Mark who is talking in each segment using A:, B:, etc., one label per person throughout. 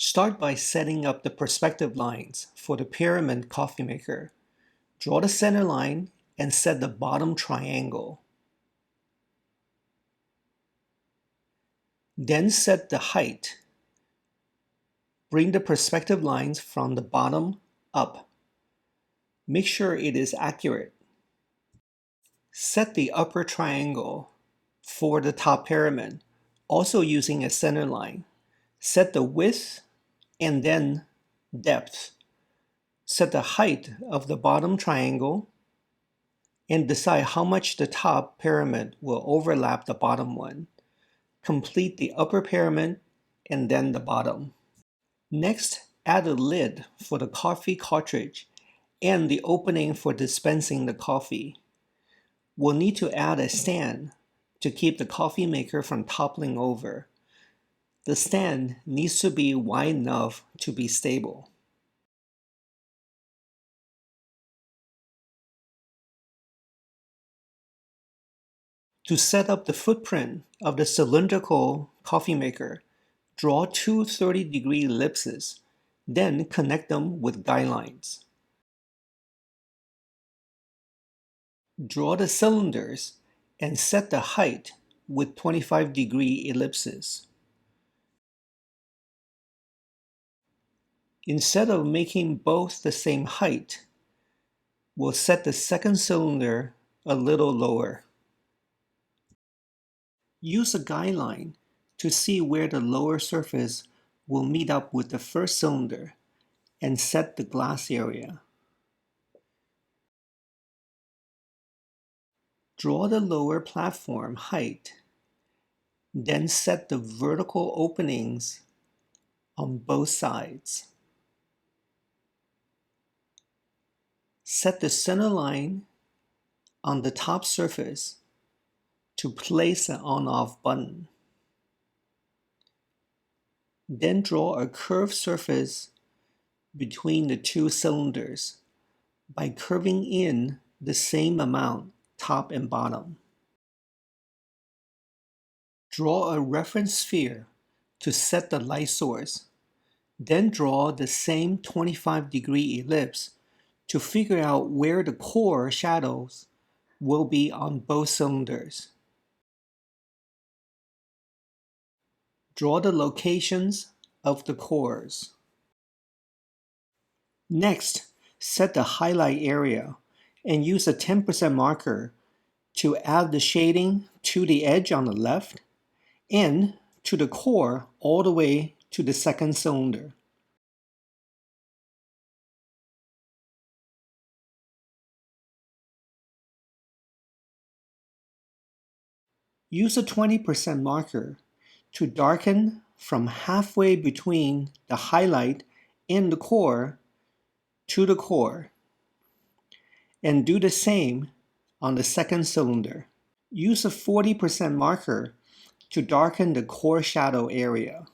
A: Start by setting up the perspective lines for the pyramid coffee maker. Draw the center line and set the bottom triangle. Then set the height. Bring the perspective lines from the bottom up. Make sure it is accurate. Set the upper triangle for the top pyramid, also using a center line. Set the width and then depth. Set the height of the bottom triangle and decide how much the top pyramid will overlap the bottom one. Complete the upper pyramid and then the bottom. Next, add a lid for the coffee cartridge and the opening for dispensing the coffee. We'll need to add a stand to keep the coffee maker from toppling over. The stand needs to be wide enough to be stable. To set up the footprint of the cylindrical coffee maker, draw two 30-degree ellipses, then connect them with guidelines. Draw the cylinders and set the height with 25-degree ellipses. Instead of making both the same height, we'll set the second cylinder a little lower. Use a guideline to see where the lower surface will meet up with the first cylinder and set the glass area. Draw the lower platform height, then set the vertical openings on both sides. Set the center line on the top surface to place an on-off button. Then draw a curved surface between the two cylinders by curving in the same amount top and bottom. Draw a reference sphere to set the light source. Then draw the same 25-degree ellipse to figure out where the core shadows will be on both cylinders. Draw the locations of the cores. Next, set the highlight area and use a 10% marker to add the shading to the edge on the left and to the core all the way to the second cylinder. Use a 20% marker to darken from halfway between the highlight and the core to the core, and do the same on the second cylinder. Use a 40% marker to darken the core shadow area.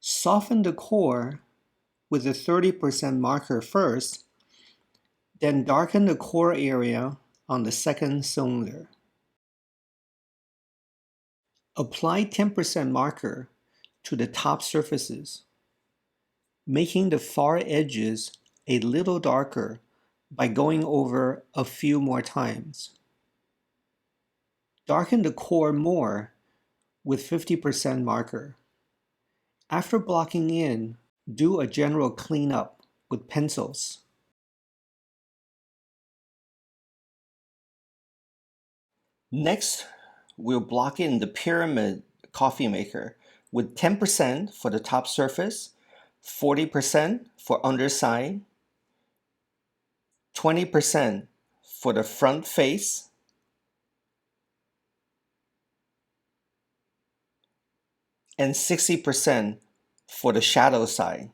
A: Soften the core with a 30% marker first, then darken the core area on the second cylinder. Apply 10% marker to the top surfaces, making the far edges a little darker by going over a few more times. Darken the core more with 50% marker. After blocking in, do a general cleanup with pencils. Next, we'll block in the pyramid coffee maker with 10% for the top surface, 40% for underside, 20% for the front face, and 60% for the shadow side.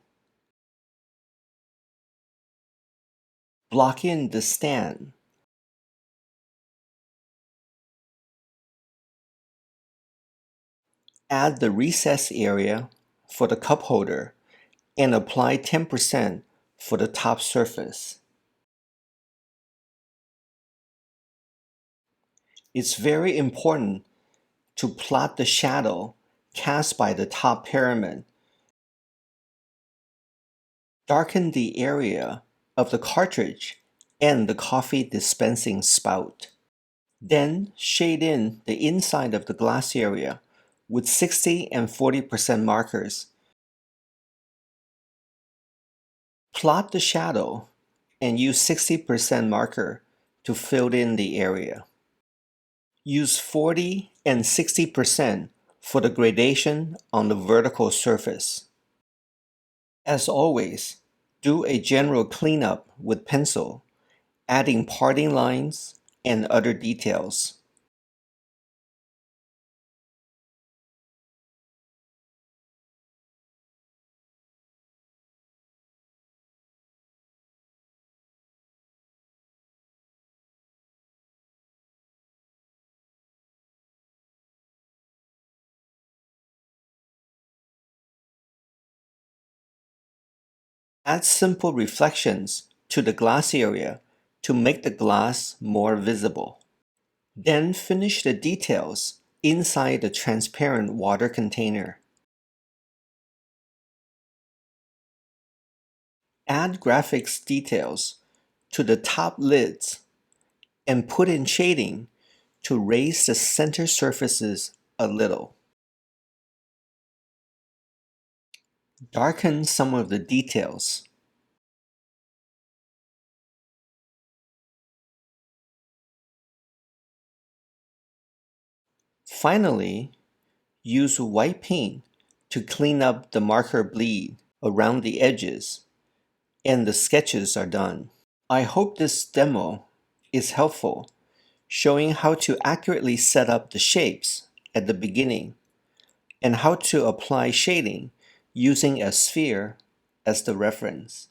A: Block in the stand. Add the recess area for the cup holder and apply 10% for the top surface. It's very important to plot the shadow cast by the top pyramid. Darken the area of the cartridge and the coffee dispensing spout. Then shade in the inside of the glass area with 60 and 40% markers. Plot the shadow and use 60% marker to fill in the area. Use 40 and 60% for the gradation on the vertical surface. As always, do a general cleanup with pencil, adding parting lines and other details. Add simple reflections to the glass area to make the glass more visible. Then finish the details inside the transparent water container. Add graphics details to the top lids and put in shading to raise the center surfaces a little. Darken some of the details. Finally, use white paint to clean up the marker bleed around the edges, and the sketches are done. I hope this demo is helpful, showing how to accurately set up the shapes at the beginning and how to apply shading using a sphere as the reference.